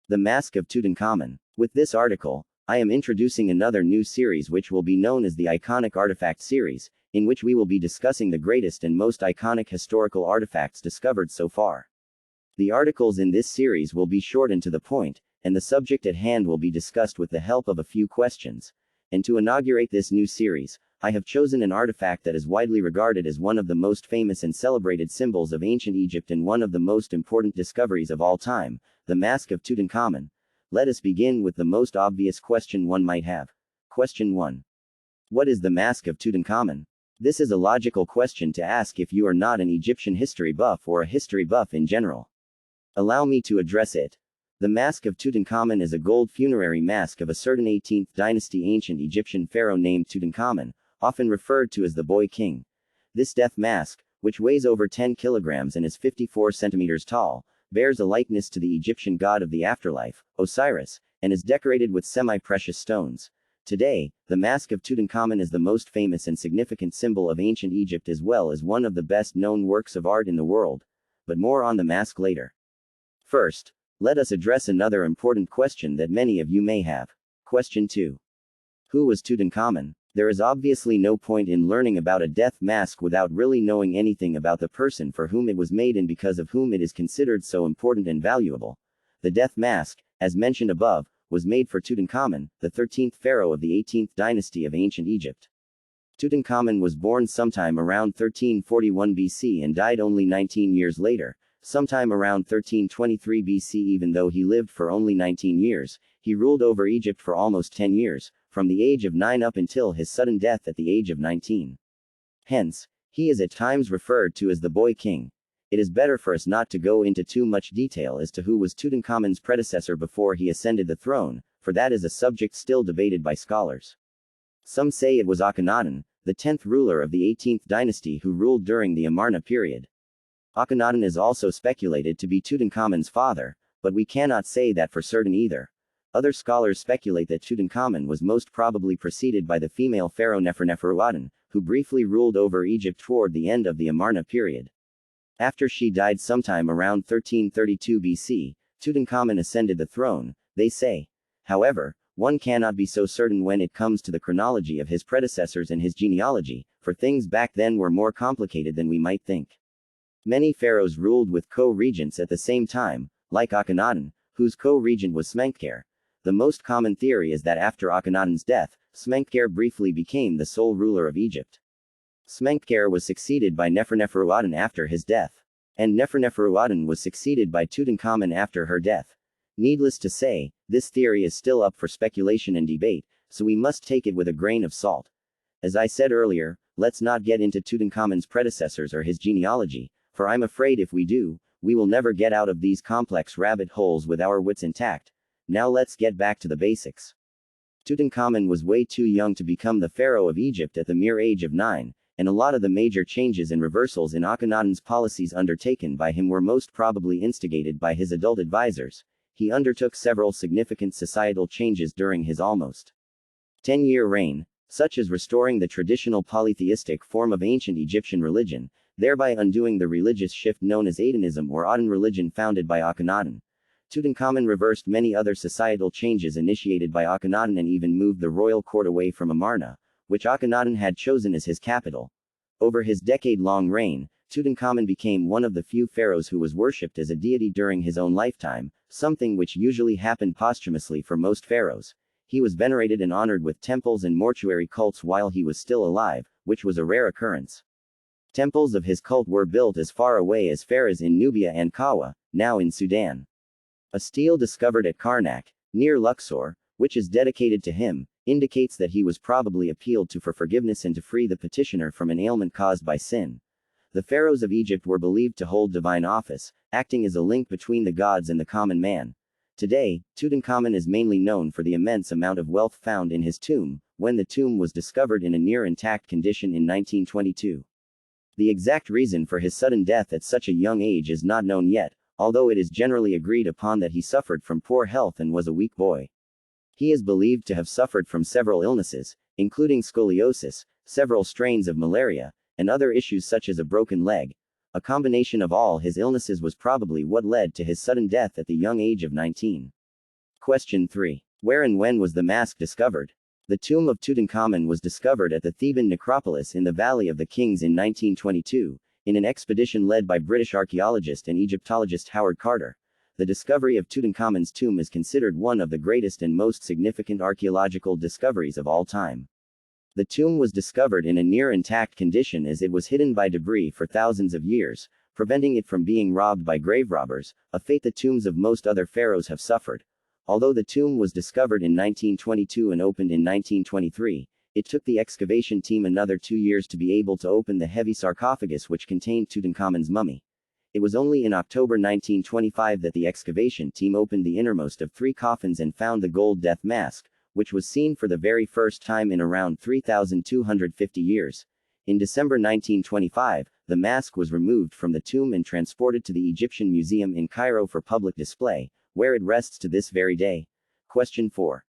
The Mask of Tutankhamun. With this article, I am introducing another new series which will be known as the Iconic Artifact series, in which we will be discussing the greatest and most iconic historical artifacts discovered so far. The articles in this series will be short and to the point, and the subject at hand will be discussed with the help of a few questions. And to inaugurate this new series, I have chosen an artifact that is widely regarded as one of the most famous and celebrated symbols of ancient Egypt and one of the most important discoveries of all time, the Mask of Tutankhamun. Let us begin with the most obvious question one might have. Question 1. What is the Mask of Tutankhamun? This is a logical question to ask if you are not an Egyptian history buff or a history buff in general. Allow me to address it. The Mask of Tutankhamun is a gold funerary mask of a certain 18th dynasty ancient Egyptian pharaoh named Tutankhamun, often referred to as the Boy King. This death mask, which weighs over 10 kilograms and is 54 centimeters tall, bears a likeness to the Egyptian god of the afterlife, Osiris, and is decorated with semi-precious stones. Today, the Mask of Tutankhamun is the most famous and significant symbol of ancient Egypt as well as one of the best-known works of art in the world. But more on the mask later. First, let us address another important question that many of you may have. Question 2. Who was Tutankhamun? There is obviously no point in learning about a death mask without really knowing anything about the person for whom it was made and because of whom it is considered so important and valuable. The death mask, as mentioned above, was made for Tutankhamun, the 13th pharaoh of the 18th dynasty of ancient Egypt. Tutankhamun was born sometime around 1341 BC and died only 19 years later, sometime around 1323 BC. Even though he lived for only 19 years, he ruled over Egypt for almost 10 years, from the age of 9 up until his sudden death at the age of 19. Hence, he is at times referred to as the Boy King. It is better for us not to go into too much detail as to who was Tutankhamun's predecessor before he ascended the throne, for that is a subject still debated by scholars. Some say it was Akhenaten, the 10th ruler of the 18th dynasty who ruled during the Amarna period. Akhenaten is also speculated to be Tutankhamun's father, but we cannot say that for certain either. Other scholars speculate that Tutankhamun was most probably preceded by the female pharaoh Neferneferuaten, who briefly ruled over Egypt toward the end of the Amarna period. After she died sometime around 1332 BC, Tutankhamun ascended the throne, they say. However, one cannot be so certain when it comes to the chronology of his predecessors and his genealogy, for things back then were more complicated than we might think. Many pharaohs ruled with co-regents at the same time, like Akhenaten, whose co-regent was Smenkhkare. The most common theory is that after Akhenaten's death, Smenkhkare briefly became the sole ruler of Egypt. Smenkhkare was succeeded by Neferneferuaten after his death. And Neferneferuaten was succeeded by Tutankhamun after her death. Needless to say, this theory is still up for speculation and debate, so we must take it with a grain of salt. As I said earlier, let's not get into Tutankhamun's predecessors or his genealogy, for I'm afraid if we do, we will never get out of these complex rabbit holes with our wits intact. Now let's get back to the basics. Tutankhamun was way too young to become the pharaoh of Egypt at the mere age of 9, and a lot of the major changes and reversals in Akhenaten's policies undertaken by him were most probably instigated by his adult advisors. He undertook several significant societal changes during his almost 10-year reign, such as restoring the traditional polytheistic form of ancient Egyptian religion, thereby undoing the religious shift known as Atenism or Aten religion founded by Akhenaten. Tutankhamun reversed many other societal changes initiated by Akhenaten and even moved the royal court away from Amarna, which Akhenaten had chosen as his capital. Over his decade-long reign, Tutankhamun became one of the few pharaohs who was worshipped as a deity during his own lifetime, something which usually happened posthumously for most pharaohs. He was venerated and honored with temples and mortuary cults while he was still alive, which was a rare occurrence. Temples of his cult were built as far away as Faras in Nubia and Kawa, now in Sudan. A stele discovered at Karnak, near Luxor, which is dedicated to him, indicates that he was probably appealed to for forgiveness and to free the petitioner from an ailment caused by sin. The pharaohs of Egypt were believed to hold divine office, acting as a link between the gods and the common man. Today, Tutankhamun is mainly known for the immense amount of wealth found in his tomb, when the tomb was discovered in a near-intact condition in 1922. The exact reason for his sudden death at such a young age is not known yet, although it is generally agreed upon that he suffered from poor health and was a weak boy. He is believed to have suffered from several illnesses, including scoliosis, several strains of malaria, and other issues such as a broken leg. A combination of all his illnesses was probably what led to his sudden death at the young age of 19. Question 3. Where and when was the mask discovered? The tomb of Tutankhamun was discovered at the Theban necropolis in the Valley of the Kings in 1922, in an expedition led by British archaeologist and Egyptologist Howard Carter. The discovery of Tutankhamun's tomb is considered one of the greatest and most significant archaeological discoveries of all time. The tomb was discovered in a near-intact condition as it was hidden by debris for thousands of years, preventing it from being robbed by grave robbers, a fate the tombs of most other pharaohs have suffered. Although the tomb was discovered in 1922 and opened in 1923, it took the excavation team another 2 years to be able to open the heavy sarcophagus which contained Tutankhamun's mummy. It was only in October 1925 that the excavation team opened the innermost of 3 coffins and found the gold death mask, which was seen for the very first time in around 3,250 years. In December 1925, the mask was removed from the tomb and transported to the Egyptian Museum in Cairo for public display, where it rests to this very day. Question 4.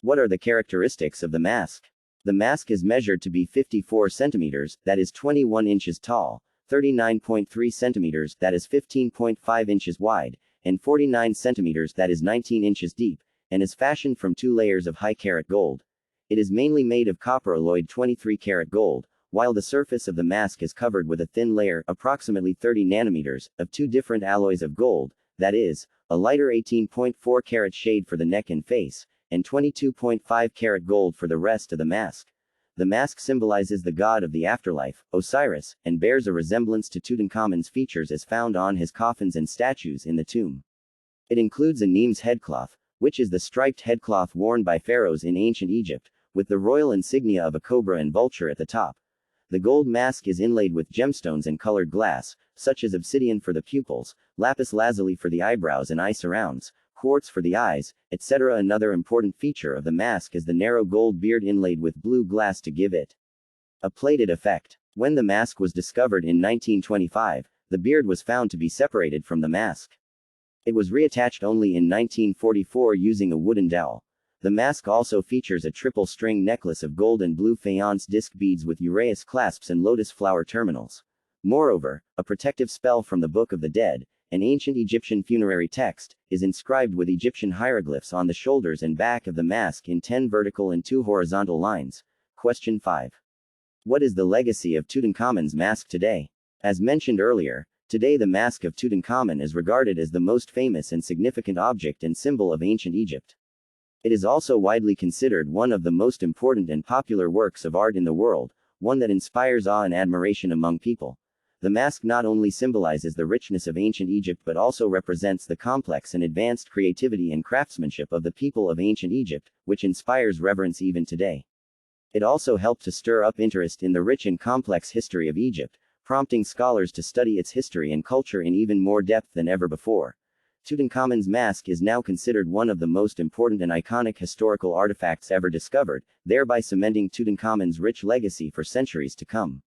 What are the characteristics of the mask? The mask is measured to be 54 centimeters, that is 21 inches tall, 39.3 centimeters, that is 15.5 inches wide, and 49 centimeters, that is 19 inches deep, and is fashioned from 2 layers of high-carat gold. It is mainly made of copper alloyed 23-carat gold, while the surface of the mask is covered with a thin layer, approximately 30 nanometers, of 2 different alloys of gold, that is, a lighter 18.4-carat shade for the neck and face, and 22.5-carat gold for the rest of the mask. The mask symbolizes the god of the afterlife, Osiris, and bears a resemblance to Tutankhamun's features as found on his coffins and statues in the tomb. It includes a Nemes headcloth, which is the striped headcloth worn by pharaohs in ancient Egypt, with the royal insignia of a cobra and vulture at the top. The gold mask is inlaid with gemstones and colored glass, such as obsidian for the pupils, lapis lazuli for the eyebrows and eye surrounds, quartz for the eyes, etc. Another important feature of the mask is the narrow gold beard inlaid with blue glass to give it a plated effect. When the mask was discovered in 1925, the beard was found to be separated from the mask. It was reattached only in 1944 using a wooden dowel. The mask also features a triple string necklace of gold and blue faience disc beads with uraeus clasps and lotus flower terminals. Moreover, a protective spell from the Book of the Dead, an ancient Egyptian funerary text, is inscribed with Egyptian hieroglyphs on the shoulders and back of the mask in 10 vertical and 2 horizontal lines. Question 5. What is the legacy of Tutankhamun's mask today? As mentioned earlier, today the Mask of Tutankhamun is regarded as the most famous and significant object and symbol of ancient Egypt. It is also widely considered one of the most important and popular works of art in the world, one that inspires awe and admiration among people. The mask not only symbolizes the richness of ancient Egypt but also represents the complex and advanced creativity and craftsmanship of the people of ancient Egypt, which inspires reverence even today. It also helped to stir up interest in the rich and complex history of Egypt, prompting scholars to study its history and culture in even more depth than ever before. Tutankhamun's mask is now considered one of the most important and iconic historical artifacts ever discovered, thereby cementing Tutankhamun's rich legacy for centuries to come.